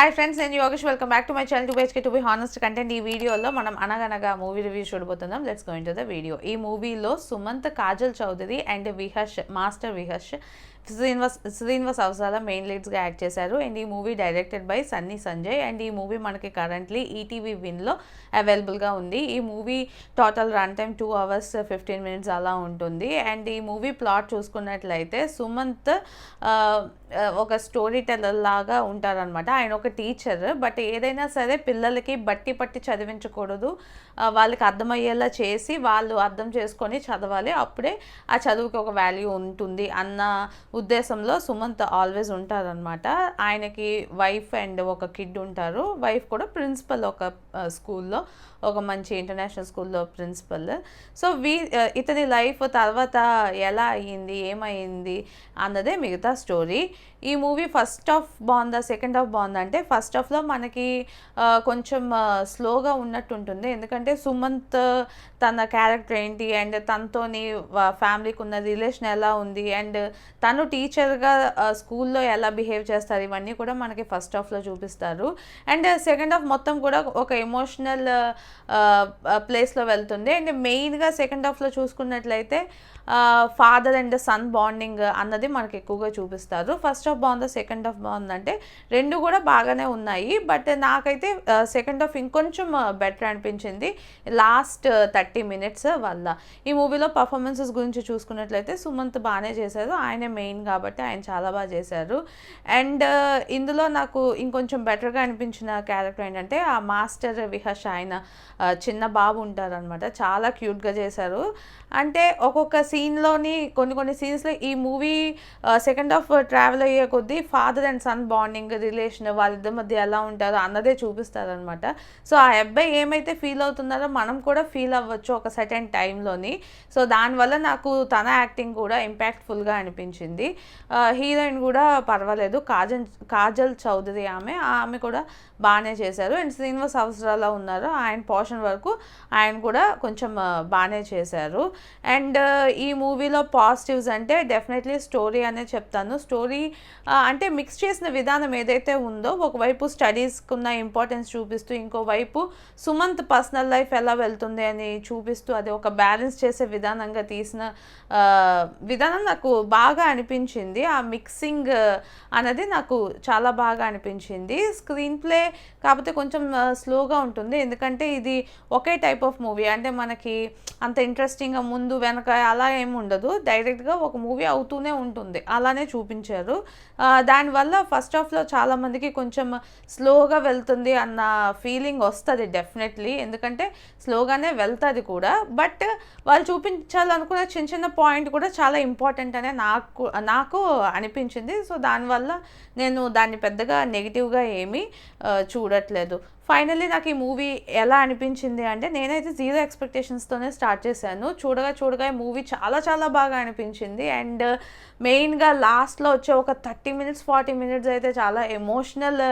Hi friends, నేను Yogesh. Welcome back to my channel 2BHK to be honest content. ఈ వీడియోలో మనం అనగనగా మూవీ రివ్యూ చూడబోతున్నాం. Let's go into the video. ఈ మూవీలో సుమంత్, కాజల్ చౌదరి అండ్ విహర్ష్, మాస్టర్ విహర్ష్, శ్రీనివాస్ అవసరాల మెయిన్ లీడ్స్గా యాక్ట్ చేశారు. అండ్ ఈ movie directed by Sunny Sanjay. And ఈ మూవీ మనకి కరెంట్లీ ఈటీవీ విన్లో అవైలబుల్గా ఉంది. ఈ movie total run time 2 hours 15 minutes అలా ఉంటుంది. అండ్ ఈ మూవీ ప్లాట్ చూసుకున్నట్లయితే సుమంత్ ఒక స్టోరీ టెల్లర్ లాగా ఉంటారనమాట. ఆయన ఒక టీచర్. బట్ ఏదైనా సరే పిల్లలకి బట్టి పట్టి చదివించకూడదు, వాళ్ళకి అర్థమయ్యేలా చేసి వాళ్ళు అర్థం చేసుకొని చదవాలి, అప్పుడే ఆ చదువుకి ఒక వాల్యూ ఉంటుంది అన్న ఉద్దేశంలో సుమంత్ ఆల్వేస్ ఉంటారనమాట. ఆయనకి వైఫ్ అండ్ ఒక కిడ్ ఉంటారు. వైఫ్ కూడా ప్రిన్సిపల్ ఒక స్కూల్లో, ఒక మంచి ఇంటర్నేషనల్ స్కూల్లో ప్రిన్సిపల్. సో ఇతని లైఫ్ తర్వాత ఎలా అయ్యింది, ఏమైంది అన్నదే మిగతా స్టోరీ. ఈ మూవీ ఫస్ట్ హాఫ్ బాగుందా, సెకండ్ హాఫ్ బాగుందా అంటే ఫస్ట్ హాఫ్లో మనకి కొంచెం స్లోగా ఉన్నట్టు ఉంటుంది. ఎందుకంటే సుమంత్ తన క్యారెక్టర్ ఏంటి అండ్ తనతోని ఫ్యామిలీకి ఉన్న రిలేషన్ ఎలా ఉంది అండ్ తను టీచర్గా స్కూల్లో ఎలా బిహేవ్ చేస్తారు, ఇవన్నీ కూడా మనకి ఫస్ట్ హాఫ్లో చూపిస్తారు. అండ్ సెకండ్ హాఫ్ మొత్తం కూడా ఒక ఎమోషనల్ ప్లేస్లో వెళ్తుంది. అండ్ మెయిన్గా సెకండ్ హాఫ్లో చూసుకున్నట్లయితే ఫాదర్ అండ్ సన్ బాండింగ్ అన్నది మనకి ఎక్కువగా చూపిస్తారు. ఫస్ట్ హాఫ్ బాగుందా, సెకండ్ హాఫ్ బాగుందంటే రెండు కూడా బాగానే ఉన్నాయి. బట్ నాకైతే సెకండ్ హాఫ్ ఇంకొంచెం బెటర్ అనిపించింది లాస్ట్ 30 minutes వల్ల. ఈ మూవీలో పర్ఫార్మెన్సెస్ గురించి చూసుకున్నట్లయితే సుమంత్ బాగానే చేశారు. ఆయనే మెయిన్ కాబట్టి ఆయన చాలా బాగా చేశారు. అండ్ ఇందులో నాకు ఇంకొంచెం బెటర్గా అనిపించిన క్యారెక్టర్ ఏంటంటే ఆ మాస్టర్ విహర్ష్, ఆయన చిన్న బాబు ఉంటారనమాట. చాలా క్యూట్గా చేశారు. అంటే ఒక్కొక్క సీన్లోని కొన్ని సీన్స్లో ఈ మూవీ సెకండ్ హాఫ్ ట్రావెల్ అయ్యే కొద్దీ father and son bonding relation వాళ్ళిద్దరి మధ్య ఎలా ఉంటారో అన్నదే చూపిస్తారనమాట. సో ఆ అబ్బాయి ఏమైతే ఫీల్ అవుతున్నారో మనం కూడా ఫీల్ అవ్వచ్చు ఒక సర్టెన్ టైంలోని. సో దానివల్ల నాకు తన యాక్టింగ్ కూడా ఇంపాక్ట్ఫుల్గా అనిపించింది. హీరోయిన్ కూడా పర్వాలేదు, కాజల్ చౌదరి ఆమె కూడా బాగానే చేశారు. అండ్ శ్రీనివాస్ అవసరాల ఉన్నారు, ఆయన పోర్షన్ వరకు ఆయన కూడా కొంచెం బాగానే చేశారు. అండ్ ఈ మూవీలో పాజిటివ్స్ అంటే డెఫినెట్లీ స్టోరీ అనే చెప్తాను. స్టోరీ అంటే మిక్స్ చేసిన విధానం ఏదైతే ఉందో, ఒకవైపు స్టడీస్కి ఉన్న ఇంపార్టెన్స్ చూపిస్తూ, ఇంకోవైపు సుమంత్ పర్సనల్ లైఫ్ ఎలా వెళ్తుంది అని చూపిస్తూ, అది ఒక బ్యాలెన్స్ చేసే విధానంగా తీసిన విధానం నాకు బాగా అనిపించింది. ఆ మిక్సింగ్ అనేది నాకు చాలా బాగా అనిపించింది. స్క్రీన్ ప్లే కాకపోతే కొంచెం స్లోగా ఉంటుంది, ఎందుకంటే ఇది ఒకే టైప్ ఆఫ్ మూవీ. అంటే మనకి అంత ఇంట్రెస్టింగ్గా ముందు వెనక అలా ఏమి ఉండదు, డైరెక్ట్గా ఒక మూవీ అవుతూనే ఉంటుంది, అలానే చూపించారు. దానివల్ల ఫస్ట్ హాఫ్లో చాలామందికి కొంచెం స్లోగా వెళ్తుంది అన్న ఫీలింగ్ వస్తుంది డెఫినెట్లీ, ఎందుకంటే స్లోగానే వెళ్తుంది కూడా. బట్ వాళ్ళు చూపించాలనుకున్న చిన్న పాయింట్ కూడా చాలా ఇంపార్టెంట్ అనే నాకు అనిపించింది. సో దానివల్ల నేను దాన్ని పెద్దగా నెగిటివ్గా ఏమీ చూడట్లేదు. ఫైనల్లీ నాకు ఈ మూవీ ఎలా అనిపించింది అంటే, నేనైతే 0 ఎక్స్పెక్టేషన్స్తోనే స్టార్ట్ చేశాను. చూడగా మూవీ చాలా బాగా అనిపించింది. అండ్ మెయిన్గా లాస్ట్లో వచ్చే ఒక 30 minutes 40 minutes అయితే చాలా ఎమోషనల్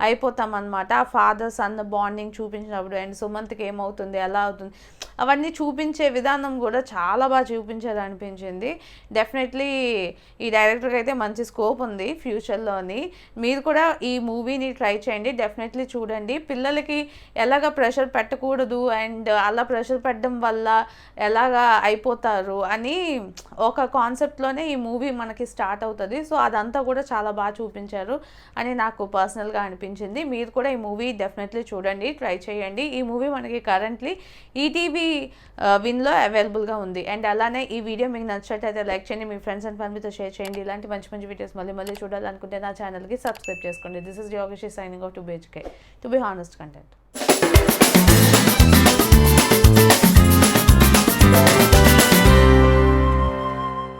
అయిపోతాం అనమాట. ఆ ఫాదర్ సన్ బాండింగ్ చూపించినప్పుడు అండ్ సుమంత్కి ఏమవుతుంది, ఎలా అవుతుంది, అవన్నీ చూపించే విధానం కూడా చాలా బాగా చూపించారు అనిపించింది. డెఫినెట్లీ ఈ డైరెక్టర్కి అయితే మంచి స్కోప్ ఉంది ఫ్యూచర్లోని. మీరు కూడా ఈ మూవీని ట్రై చేయండి, డెఫినెట్లీ చూడండి. పిల్లలకి ఎలాగ ప్రెషర్ పెట్టకూడదు అండ్ అలా ప్రెషర్ పెట్టడం వల్ల ఎలాగా అయిపోతారు అని ఒక కాన్సెప్ట్లోనే ఈ మూవీ మనకి స్టార్ట్ అవుతుంది. సో అదంతా కూడా చాలా బాగా చూపించారు అని నాకు పర్సనల్గా అనిపించింది. మీరు కూడా ఈ మూవీ డెఫినెట్లీ చూడండి, ట్రై చేయండి. ఈ మూవీ మనకి కరెంట్లీ ఈటీవీ విన్లో అవైలబుల్గా ఉంది. అండ్ అలానే ఈ వీడియో మీకు నచ్చినట్టయితే లైక్ చేయండి, మీ ఫ్రెండ్స్ అండ్ ఫ్యామిలీతో షేర్ చేయండి. ఇలాంటి మంచి వీడియోస్ మళ్ళీ చూడాలనుకుంటే నా ఛానల్కి సబ్స్క్రైబ్ చేసుకోండి. This is Yogesh signing off 2BHK to be honest content.